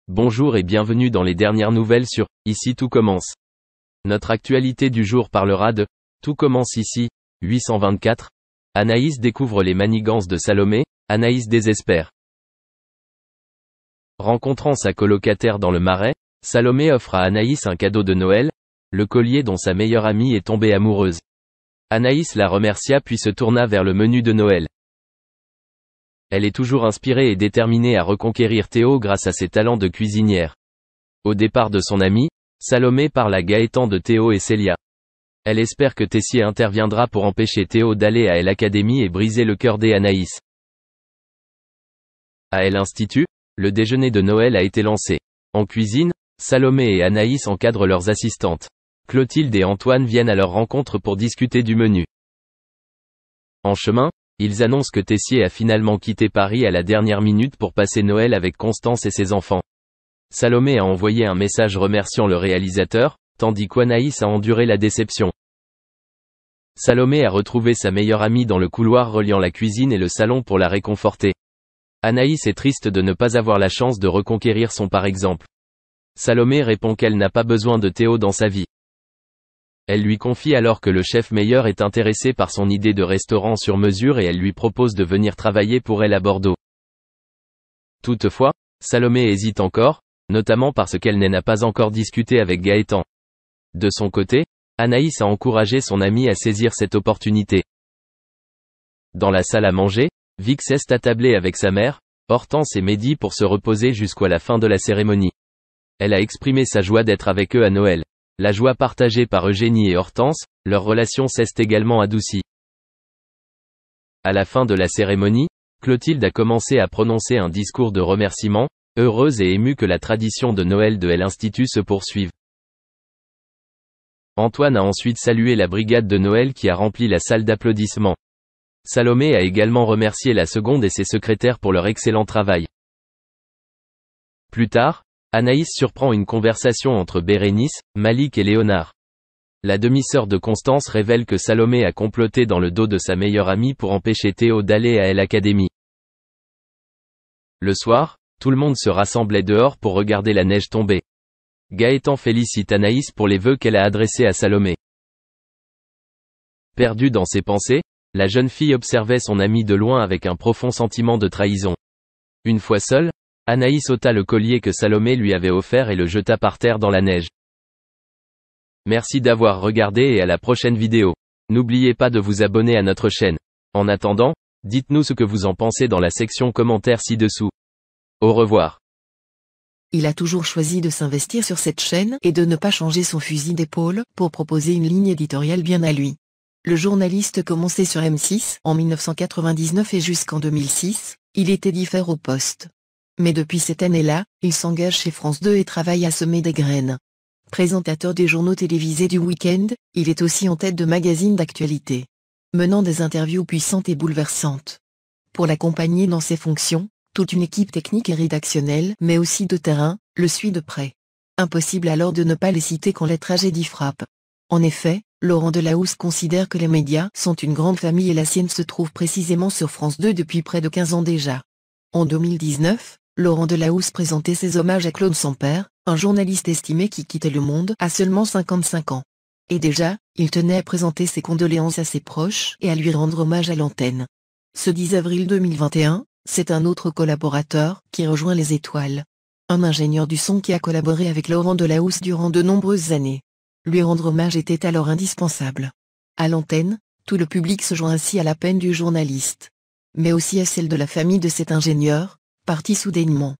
Bonjour et bienvenue dans les dernières nouvelles sur « Ici tout commence ». Notre actualité du jour parlera de « Tout commence ici », 824. Anaïs découvre les manigances de Salomé, Anaïs désespère. Rencontrant sa colocataire dans le Marais, Salomé offre à Anaïs un cadeau de Noël, le collier dont sa meilleure amie est tombée amoureuse. Anaïs la remercia puis se tourna vers le menu de Noël. Elle est toujours inspirée et déterminée à reconquérir Théo grâce à ses talents de cuisinière. Au départ de son amie, Salomé parle à Gaëtan de Théo et Célia. Elle espère que Tessier interviendra pour empêcher Théo d'aller à l'Académie et briser le cœur d'Anaïs. À l'Institut, le déjeuner de Noël a été lancé. En cuisine, Salomé et Anaïs encadrent leurs assistantes. Clotilde et Antoine viennent à leur rencontre pour discuter du menu. En chemin, ils annoncent que Tessier a finalement quitté Paris à la dernière minute pour passer Noël avec Constance et ses enfants. Salomé a envoyé un message remerciant le réalisateur, tandis qu'Anaïs a enduré la déception. Salomé a retrouvé sa meilleure amie dans le couloir reliant la cuisine et le salon pour la réconforter. Anaïs est triste de ne pas avoir la chance de reconquérir son par exemple. Salomé répond qu'elle n'a pas besoin de Théo dans sa vie. Elle lui confie alors que le chef meilleur est intéressé par son idée de restaurant sur mesure et elle lui propose de venir travailler pour elle à Bordeaux. Toutefois, Salomé hésite encore, notamment parce qu'elle n'a pas encore discuté avec Gaëtan. De son côté, Anaïs a encouragé son amie à saisir cette opportunité. Dans la salle à manger, Vix est attablée avec sa mère, Hortense et Mehdi pour se reposer jusqu'à la fin de la cérémonie. Elle a exprimé sa joie d'être avec eux à Noël. La joie partagée par Eugénie et Hortense, leur relation s'est également adoucie. À la fin de la cérémonie, Clotilde a commencé à prononcer un discours de remerciement, heureuse et émue que la tradition de Noël de l'Institut se poursuive. Antoine a ensuite salué la brigade de Noël qui a rempli la salle d'applaudissements. Salomé a également remercié la seconde et ses secrétaires pour leur excellent travail. Plus tard, Anaïs surprend une conversation entre Bérénice, Malik et Léonard. La demi-sœur de Constance révèle que Salomé a comploté dans le dos de sa meilleure amie pour empêcher Théo d'aller à l'Académie. Le soir, tout le monde se rassemblait dehors pour regarder la neige tomber. Gaëtan félicite Anaïs pour les vœux qu'elle a adressés à Salomé. Perdue dans ses pensées, la jeune fille observait son amie de loin avec un profond sentiment de trahison. Une fois seule, Anaïs ôta le collier que Salomé lui avait offert et le jeta par terre dans la neige. Merci d'avoir regardé et à la prochaine vidéo. N'oubliez pas de vous abonner à notre chaîne. En attendant, dites-nous ce que vous en pensez dans la section commentaires ci-dessous. Au revoir. Il a toujours choisi de s'investir sur cette chaîne et de ne pas changer son fusil d'épaule pour proposer une ligne éditoriale bien à lui. Le journaliste commençait sur M6 en 1999 et jusqu'en 2006, il était diffère au poste. Mais depuis cette année-là, il s'engage chez France 2 et travaille à semer des graines. Présentateur des journaux télévisés du week-end, il est aussi en tête de magazines d'actualité, menant des interviews puissantes et bouleversantes. Pour l'accompagner dans ses fonctions, toute une équipe technique et rédactionnelle, mais aussi de terrain, le suit de près. Impossible alors de ne pas les citer quand les tragédies frappent. En effet, Laurent Delahousse considère que les médias sont une grande famille et la sienne se trouve précisément sur France 2 depuis près de 15 ans déjà. En 2019, Laurent Delahousse présentait ses hommages à Claude Sampère, un journaliste estimé qui quittait le monde à seulement 55 ans. Et déjà, il tenait à présenter ses condoléances à ses proches et à lui rendre hommage à l'antenne. Ce 10 avril 2021, c'est un autre collaborateur qui rejoint les étoiles. Un ingénieur du son qui a collaboré avec Laurent Delahousse durant de nombreuses années. Lui rendre hommage était alors indispensable. À l'antenne, tout le public se joint ainsi à la peine du journaliste. Mais aussi à celle de la famille de cet ingénieur, parti soudainement.